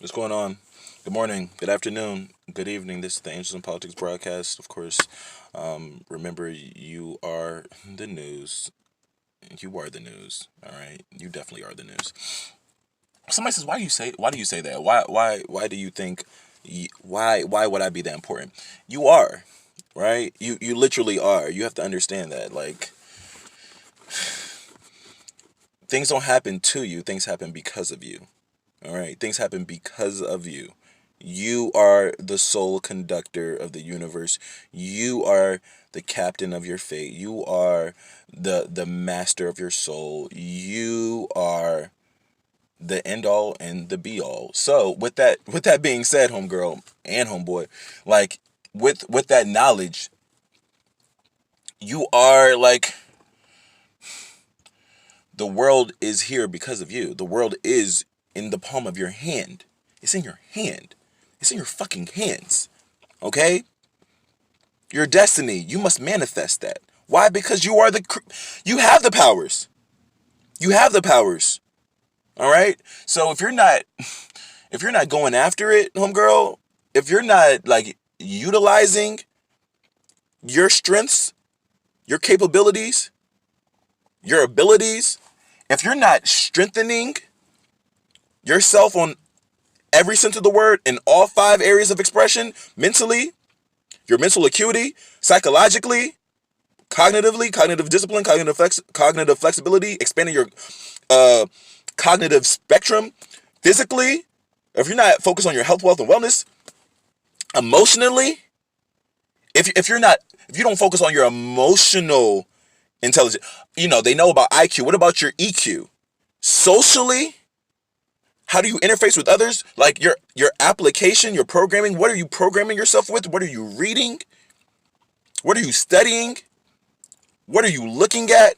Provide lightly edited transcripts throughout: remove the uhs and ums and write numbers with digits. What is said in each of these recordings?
What's going on? Good morning, good afternoon, good evening. This is the Angels in Politics broadcast. Of course, remember you are the news. You are the news. All right, you definitely are the news. Somebody says, Why do you say that? Why do you think? Why would I be that important? You are, right? You literally are. You have to understand that. Like, things don't happen to you. Things happen because of you. All right, things happen because of you. You are the sole conductor of the universe. You are the captain of your fate. You are the master of your soul. You are the end all and the be all. So with that being said, homegirl and homeboy, like with that knowledge, you are like the world is here because of you. The world is in the palm of your hand. It's in your hand. It's in your fucking hands. Okay? Your destiny, you must manifest that. Why? Because you have the powers. You have the powers. All right? So if you're not going after it, homegirl, if you're not like utilizing your strengths, your capabilities, your abilities, if you're not strengthening yourself on every sense of the word in all five areas of expression, mentally, your mental acuity, psychologically, cognitively, cognitive discipline, cognitive flexibility, expanding your uh, cognitive spectrum, physically, if you're not focused on your health, wealth, and wellness, emotionally, if you don't focus on your emotional intelligence, they know about IQ. What about your EQ? Socially, how do you interface with others? Like your application, your programming. What are you programming yourself with? What are you reading? What are you studying? What are you looking at?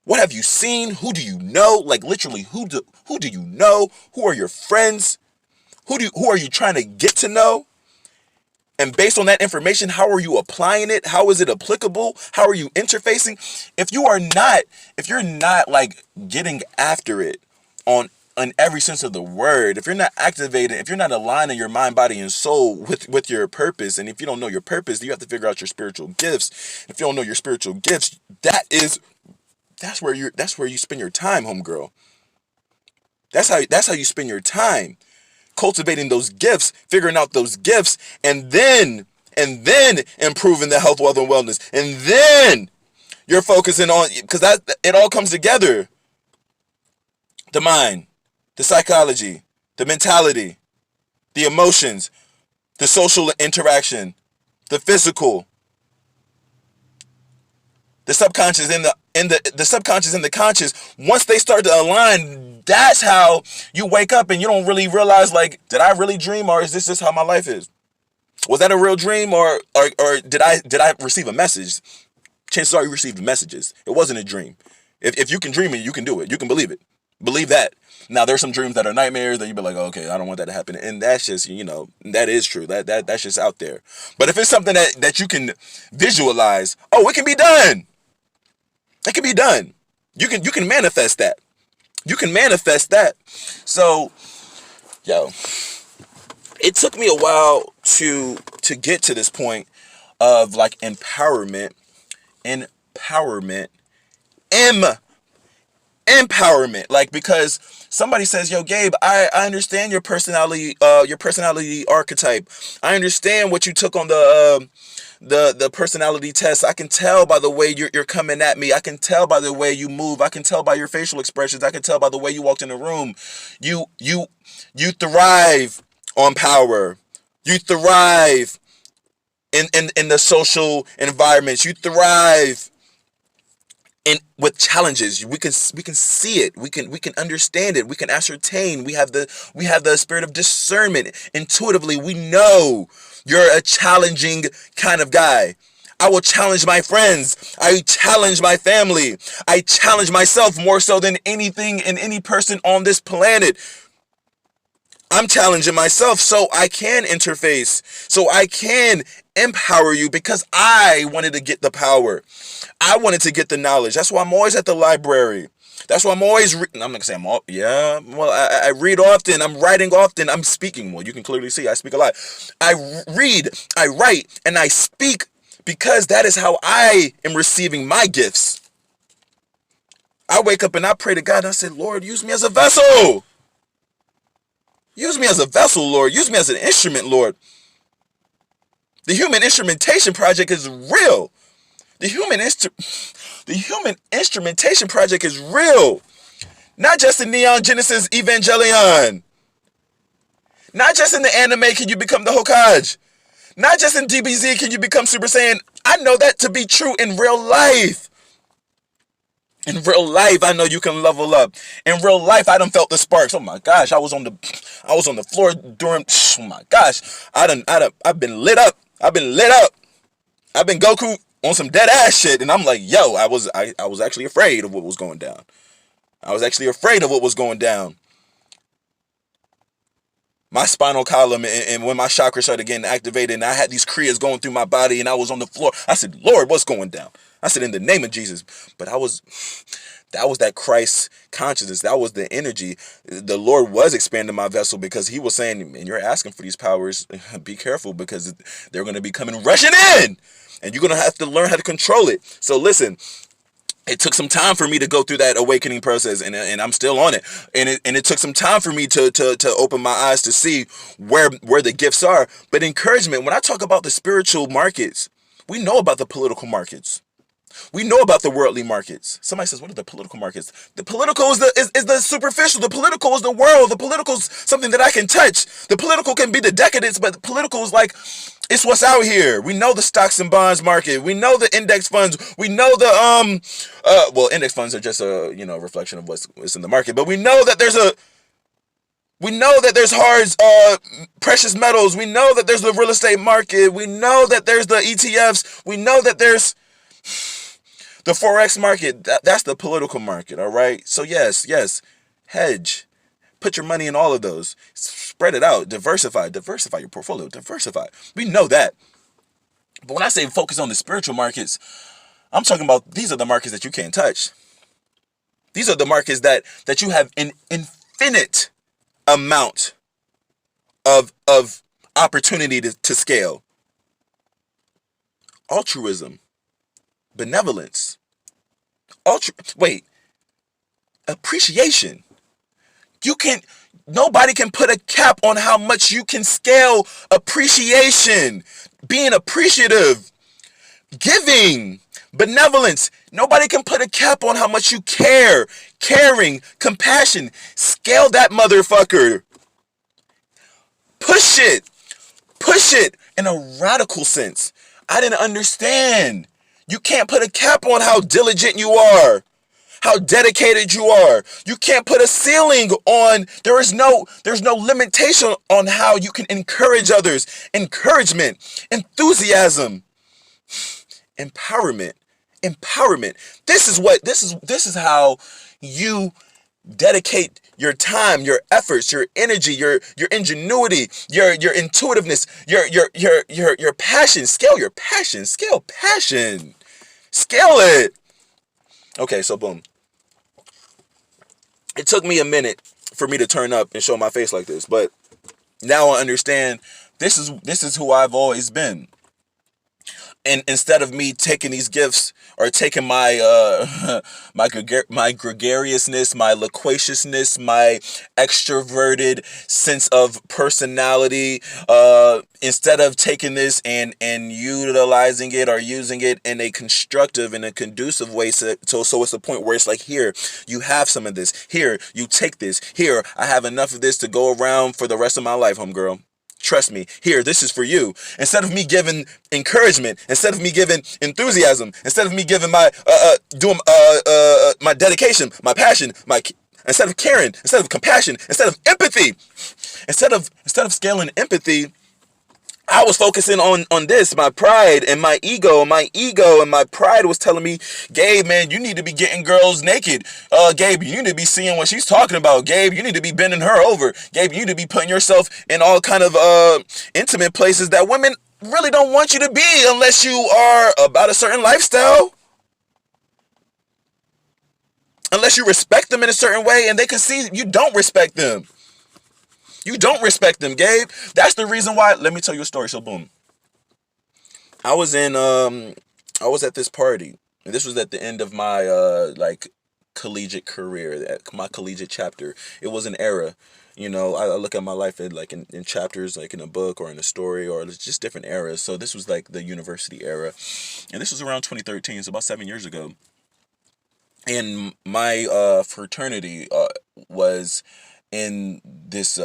What have you seen? Who do you know? Like literally, who do you know? Who are your friends? Who are you trying to get to know? And based on that information, how are you applying it? How is it applicable? How are you interfacing? If you're not like getting after it on every sense of the word, if you're not activating, if you're not aligning your mind, body, and soul with your purpose, and if you don't know your purpose, you have to figure out your spiritual gifts. If you don't know your spiritual gifts, that's where you spend your time, homegirl. That's how you spend your time cultivating those gifts, figuring out those gifts, and then improving the health, wealth, and wellness. And then you're focusing on, because that it all comes together. The mind, the psychology, the mentality, the emotions, the social interaction, the physical, the subconscious and the subconscious and the conscious. Once they start to align, that's how you wake up and you don't really realize, like, did I really dream, or is this just how my life is? Was that a real dream, or did I receive a message? Chances are you received messages. It wasn't a dream. If you can dream it, you can do it. You can believe it. Believe that. Now there's some dreams that are nightmares that you be like, oh, okay, I don't want that to happen, and that's just, that is true. That's just out there. But if it's something that you can visualize, oh, it can be done. It can be done. You can manifest that. You can manifest that. So, yo, it took me a while to get to this point of like empowerment, empowerment. Like, because somebody says, yo, Gabe, I understand your personality archetype. I understand what you took on the personality test. I can tell by the way you're coming at me. I can tell by the way you move. I can tell by your facial expressions. I can tell by the way you walked in the room. You thrive on power. You thrive in the social environments. You thrive in with challenges. We can see it. We can understand it. We can ascertain. We have the spirit of discernment. Intuitively, we know you're a challenging kind of guy. I will challenge my friends. I challenge my family. I challenge myself more so than anything and any person on this planet. I'm challenging myself so I can interface, so I can empower you, because I wanted to get the power. I wanted to get the knowledge. That's why I'm always at the library. That's why I'm always, I'm not gonna say I'm all, yeah, well, I read often, I'm writing often, I'm speaking. Well, you can clearly see I speak a lot. I read, I write, and I speak because that is how I am receiving my gifts. I wake up and I pray to God and I say, Lord, use me as a vessel. Use me as a vessel, Lord. Use me as an instrument, Lord. The Human Instrumentation Project is real. The Human Instrumentation Project is real. Not just in Neon Genesis Evangelion. Not just in the anime can you become the Hokage. Not just in DBZ can you become Super Saiyan. I know that to be true in real life. In real life, I know you can level up. In real life, I done felt the sparks. Oh my gosh, I was on the floor during. Oh my gosh, I've been lit up. I've been lit up. I've been Goku on some dead ass shit, and I'm like, yo, I was actually afraid of what was going down. I was actually afraid of what was going down. My spinal column and when my chakras started getting activated and I had these kriyas going through my body and I was on the floor, I said, Lord, what's going down? I said, in the name of Jesus. But that was that Christ consciousness. That was the energy. The Lord was expanding my vessel because he was saying, man, you're asking for these powers. Be careful because they're going to be coming rushing in and you're going to have to learn how to control it. So listen, it took some time for me to go through that awakening process, and I'm still on it. And it took some time for me to open my eyes to see where the gifts are. But encouragement, when I talk about the spiritual markets, we know about the political markets. We know about the worldly markets. Somebody says, what are the political markets? The political is the superficial. The political is the world. The political is something that I can touch. The political can be the decadence, but the political is like, it's what's out here. We know the stocks and bonds market. We know the index funds. We know the well, index funds are just a reflection of what's in the market. But we know that there's hard precious metals. We know that there's the real estate market. We know that there's the ETFs. We know that there's the forex market. That's the political market. All right. So yes, hedge. Put your money in all of those. Spread it out. Diversify your portfolio. Diversify. We know that. But when I say focus on the spiritual markets, I'm talking about these are the markets that you can't touch. These are the markets that you have an infinite amount of opportunity to scale. Altruism, benevolence, appreciation. Nobody can put a cap on how much you can scale appreciation, being appreciative, giving, benevolence. Nobody can put a cap on how much you care, caring, compassion. Scale that motherfucker. Push it in a radical sense. I didn't understand. You can't put a cap on how diligent you are, how dedicated you are. You can't put a ceiling on, there's no limitation on how you can encourage others. Encouragement, enthusiasm, empowerment. This is how you dedicate your time, your efforts, your energy, your ingenuity, your intuitiveness, your passion. Scale your passion. Scale passion. Scale it. Okay, so boom. It took me a minute for me to turn up and show my face like this, but now I understand this is who I've always been. And instead of me taking these gifts or taking my my gregariousness, my loquaciousness, my extroverted sense of personality, instead of taking this and utilizing it or using it in a constructive and a conducive way, so it's a point where it's like, here, you have some of this. Here, you take this. Here, I have enough of this to go around for the rest of my life, homegirl. Trust me. Here, this is for you. Instead of me giving encouragement, instead of me giving enthusiasm, instead of me giving my my dedication, my passion, instead of caring, instead of compassion, instead of empathy, instead of scaling empathy, I was focusing on this, my pride and my ego. My ego and my pride was telling me, Gabe, man, you need to be getting girls naked. Gabe, you need to be seeing what she's talking about. Gabe, you need to be bending her over. Gabe, you need to be putting yourself in all kind of intimate places that women really don't want you to be unless you are about a certain lifestyle. Unless you respect them in a certain way, and they can see you don't respect them. You don't respect them, Gabe. That's the reason why. Let me tell you a story. So boom. I was in I was at this party. And this was at the end of my like collegiate career, at my collegiate chapter. It was an era. You know, I look at my life in like in chapters, like in a book or in a story, or it's just different eras. So this was like the university era. And this was around 2013, so about 7 years ago. And my fraternity was in this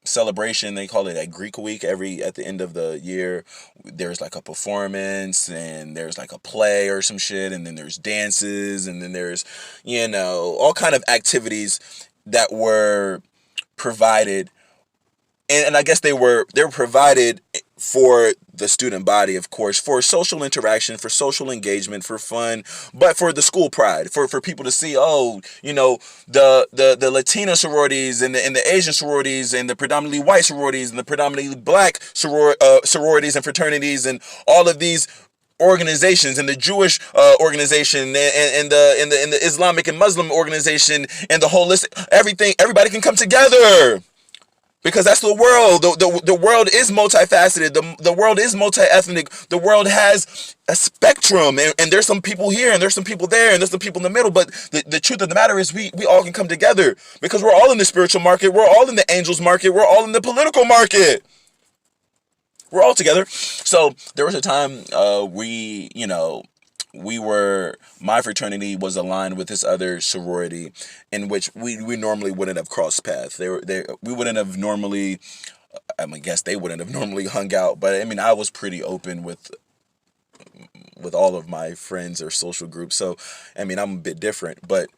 celebration. They call it a Greek week. Every at the end of the year there's like a performance, and there's like a play or some shit, and then there's dances, and then there's, you know, all kind of activities that were provided. And I guess they were provided for the student body, of course, for social interaction, for social engagement, for fun, but for the school pride, for people to see, oh, you know, the Latino sororities, and the Asian sororities, and the predominantly white sororities, and the predominantly black sororities and fraternities, and all of these organizations, and the Jewish organization, and the Islamic and Muslim organization, and the holistic everything. Everybody can come together. Because that's the world. The world is multifaceted. The world is multi-ethnic. The world has a spectrum. And there's some people here, and there's some people there, and there's some people in the middle. But the truth of the matter is we all can come together. Because we're all in the spiritual market. We're all in the angels market. We're all in the political market. We're all together. So there was a time my fraternity was aligned with this other sorority, in which we normally wouldn't have crossed paths. We wouldn't have normally, I mean, guess they wouldn't have normally hung out. But I mean, I was pretty open with all of my friends or social groups. So I mean, I'm a bit different. But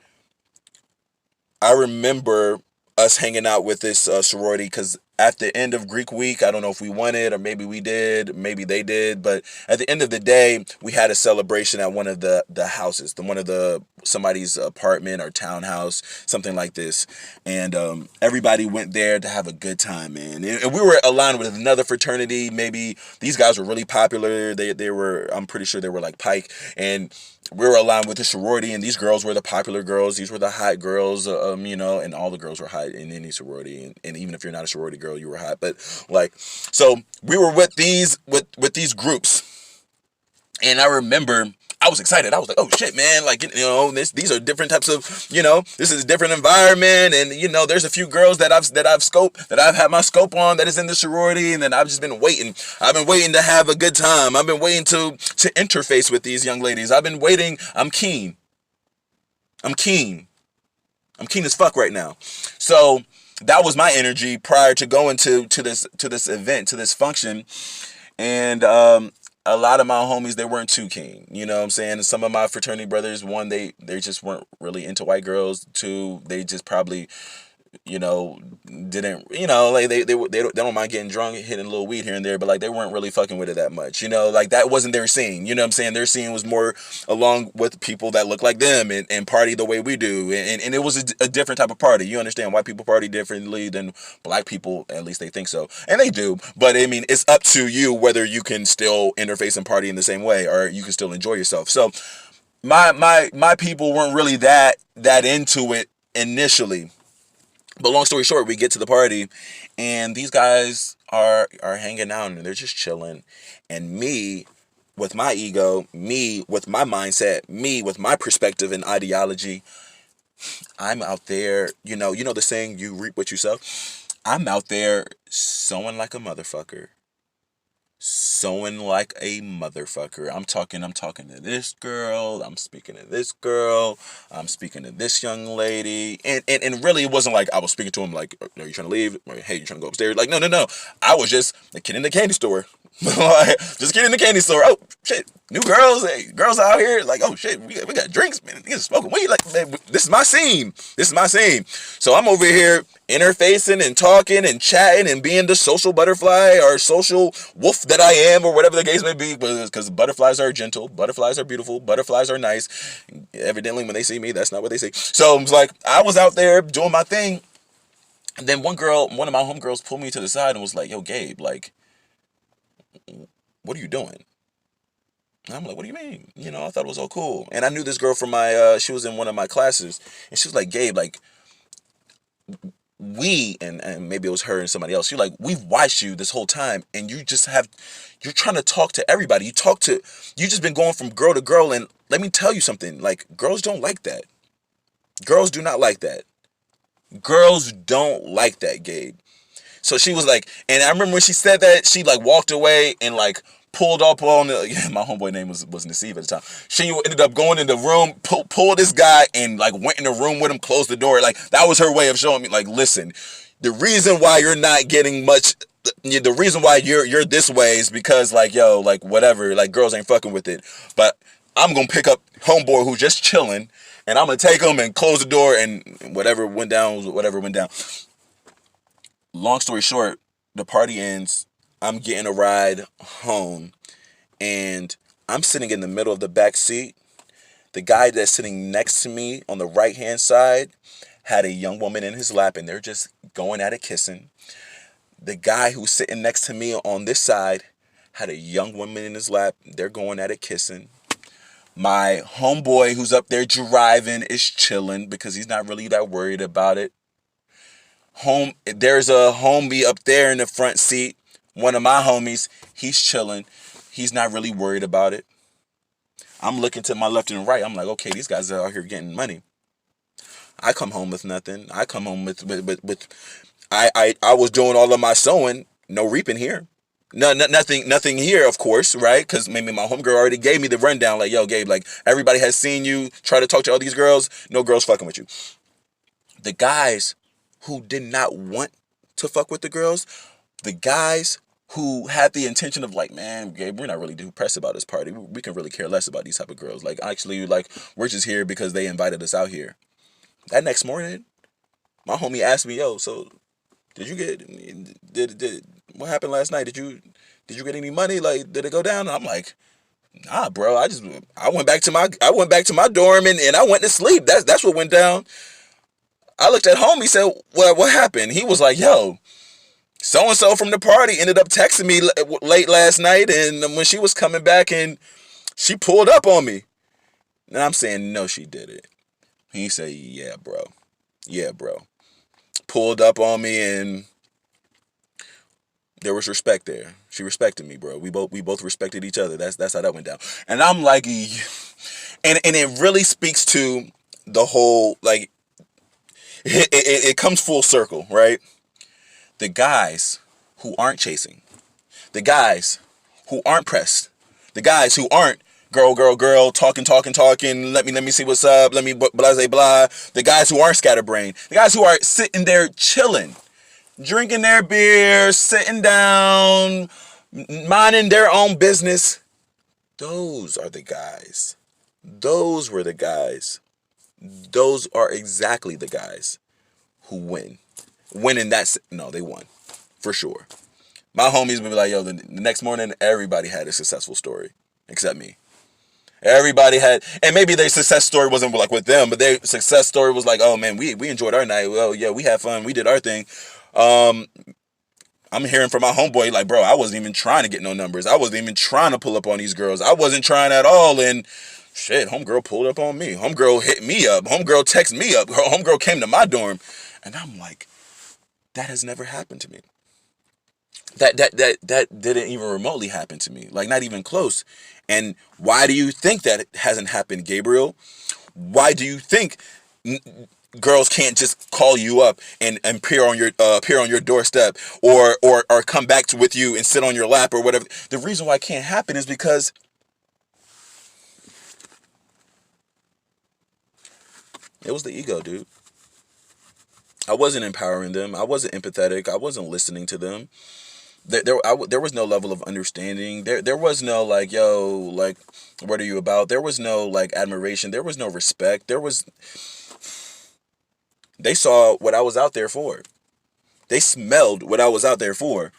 I remember us hanging out with this sorority, because at the end of Greek week, I don't know if we won it, or maybe we did, maybe they did, but at the end of the day, we had a celebration at one of the houses, somebody's apartment or townhouse, something like this, and everybody went there to have a good time, man. And we were aligned with another fraternity. Maybe these guys were really popular. They were, I'm pretty sure they were like Pike, and we were aligned with the sorority, and these girls were the popular girls. These were the hot girls, and all the girls were hot in any sorority, and even if you're not a sorority girl, you were hot. But like, so we were with these groups, and I remember I was excited. I was like, oh shit, man, like, these are different types of, this is a different environment, and there's a few girls that I've had my scope on that is in the sorority, and then I've just been waiting. I've been waiting to have a good time. I've been waiting to interface with these young ladies. I've been waiting. I'm keen. I'm keen as fuck right now. So that was my energy prior to going to this event, to this function. And a lot of my homies, they weren't too keen. You know what I'm saying? And some of my fraternity brothers, one, they just weren't really into white girls. Two, they just probably, didn't, like they don't mind getting drunk, hitting a little weed here and there, but like they weren't really fucking with it that much. Like that wasn't their scene. You know what I'm saying? Their scene was more along with people that look like them, and party the way we do. And it was a different type of party. You understand? White people party differently than black people, at least they think so. And they do. But I mean, it's up to you whether you can still interface and party in the same way, or you can still enjoy yourself. So my people weren't really that into it initially. But long story short, we get to the party, and these guys are hanging out, and they're just chilling. And me, with my ego, me with my mindset, me with my perspective and ideology, I'm out there, the saying, you reap what you sow. I'm out there sowing like a motherfucker. Sewing like a motherfucker. I'm talking to this girl, I'm speaking to this girl, I'm speaking to this young lady, and really it wasn't like I was speaking to him like, are you trying to leave, or hey, you trying to go upstairs? Like, no, I was just a kid in the candy store. Just kid in the candy store. Oh shit, new girls, hey, girls out here, like, oh shit, we got drinks, man, niggas smoking weed, like, man, this is my scene. So I'm over here interfacing and talking and chatting and being the social butterfly or social wolf that I am, or whatever the case may be, because butterflies are gentle, butterflies are beautiful, butterflies are nice. Evidently, when they see me, that's not what they see. So it was like, I was out there doing my thing, and then one of my homegirls pulled me to the side and was like, yo, Gabe, like, what are you doing? And I'm like, what do you mean? I thought it was all cool. And I knew this girl from she was in one of my classes. And she was like, Gabe, like, and maybe it was her and somebody else. You're like, we've watched you this whole time, and you're trying to talk to everybody. You just been going from girl to girl, and let me tell you something. Like, girls don't like that. Girls do not like that. Girls don't like that, Gabe. So she was like, and I remember when she said that, she like walked away and like pulled up on my homeboy name was Nasib at the time. She ended up going in the room, pulled this guy and like went in the room with him, closed the door. Like, that was her way of showing me, like, listen, the reason why you're not getting much, the reason why you're this way is because, like, yo, like, whatever, like, girls ain't fucking with it. But I'm gonna pick up homeboy who's just chilling, and I'm gonna take him and close the door, and whatever went down. Long story short, the party ends. I'm getting a ride home, and I'm sitting in the middle of the back seat. The guy that's sitting next to me on the right hand side had a young woman in his lap, and they're just going at it, kissing. The guy who's sitting next to me on this side had a young woman in his lap. They're going at it, kissing. My homeboy who's up there driving is chilling because he's not really that worried about it. There's a homie up there in the front seat. One of my homies, he's chilling. He's not really worried about it. I'm looking to my left and right. I'm like, okay, these guys are out here getting money. I come home with nothing. I come home with I was doing all of my sewing, no reaping here. Nothing here, of course, right? Because maybe my homegirl already gave me the rundown, like, yo, Gabe, like, everybody has seen you try to talk to all these girls. No girls fucking with you. The guys who did not want to fuck with the girls, the guys who had the intention of, like, man, Gabe, we're not really depressed about this party. We can really care less about these type of girls. Like, actually, like, we're just here because they invited us out here. That next morning, my homie asked me, yo, so did you get did what happened last night? Did you get any money? Like, did it go down? And I'm like, nah, bro. I went back to my dorm and I went to sleep. That's what went down. I looked at home. He said, what happened? He was like, yo, so and so from the party ended up texting me late last night, and when she was coming back, and she pulled up on me. And I'm saying, no, she did it. He said, yeah, bro. Yeah, bro. Pulled up on me, and there was respect there. She respected me, bro. We both respected each other. That's how that went down. And I'm like, and it really speaks to the whole, like, it comes full circle, right? The guys who aren't chasing, the guys who aren't pressed, the guys who aren't girl, talking, let me see what's up, let me blah, blah, the guys who aren't scatterbrained, the guys who are sitting there chilling, drinking their beer, sitting down, minding their own business. Those are the guys. Those were the guys. Those are exactly the guys who win. Winning no, they won. For sure. My homies would be like, yo, the next morning, everybody had a successful story. Except me. Everybody had, and maybe their success story wasn't like with them, but their success story was like, oh man, we enjoyed our night. Well, yeah, we had fun. We did our thing. I'm hearing from my homeboy, like, bro, I wasn't even trying to get no numbers. I wasn't even trying to pull up on these girls. I wasn't trying at all. And shit, homegirl pulled up on me. Homegirl hit me up. Homegirl texted me up. Homegirl came to my dorm. And I'm like, that has never happened to me. That didn't even remotely happen to me. Like, not even close. And why do you think that it hasn't happened, Gabriel? Why do you think girls can't just call you up and appear on your doorstep or come back with you and sit on your lap or whatever? The reason why it can't happen is because it was the ego, dude. I wasn't empowering them. I wasn't empathetic. I wasn't listening to them. There was no level of understanding. There was no, like, yo, like, what are you about? There was no, like, admiration. There was no respect. They saw what I was out there for. They smelled what I was out there for.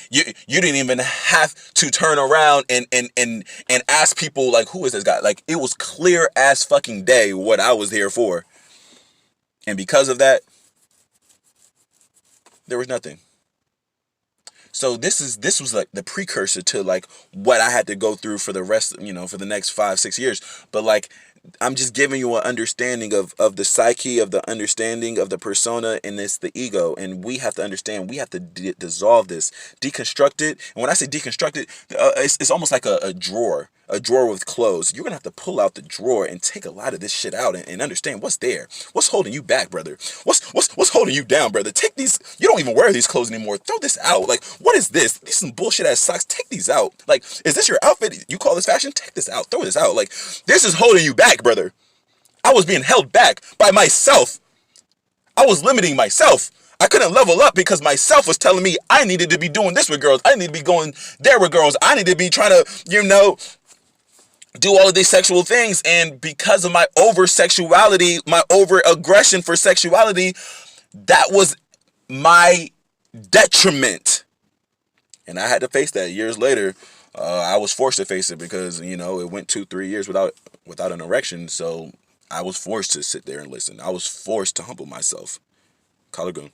You didn't even have to turn around and ask people, like, who is this guy? Like, it was clear as fucking day what I was here for. And because of that, there was nothing. So this was like the precursor to like what I had to go through for the rest, for the next 5, 6 years. But like, I'm just giving you an understanding of the psyche, of the understanding of the persona, and it's the ego. And we have to understand, we have to dissolve this, deconstruct it. And when I say deconstruct it, it's almost like a drawer. A drawer with clothes. You're gonna have to pull out the drawer and take a lot of this shit out and understand what's there. What's holding you back, brother? What's holding you down, brother? Take these. You don't even wear these clothes anymore. Throw this out. Like, what is this? These some bullshit ass socks. Take these out. Like, is this your outfit? You call this fashion? Take this out. Throw this out. Like, this is holding you back, brother. I was being held back by myself. I was limiting myself. I couldn't level up because myself was telling me I needed to be doing this with girls. I need to be going there with girls. I need to be trying to, do all of these sexual things. And because of my over sexuality, my over aggression for sexuality, that was my detriment. And I had to face that years later. I was forced to face it because, it went 2, 3 years without an erection. So I was forced to sit there and listen. I was forced to humble myself. Call it goon.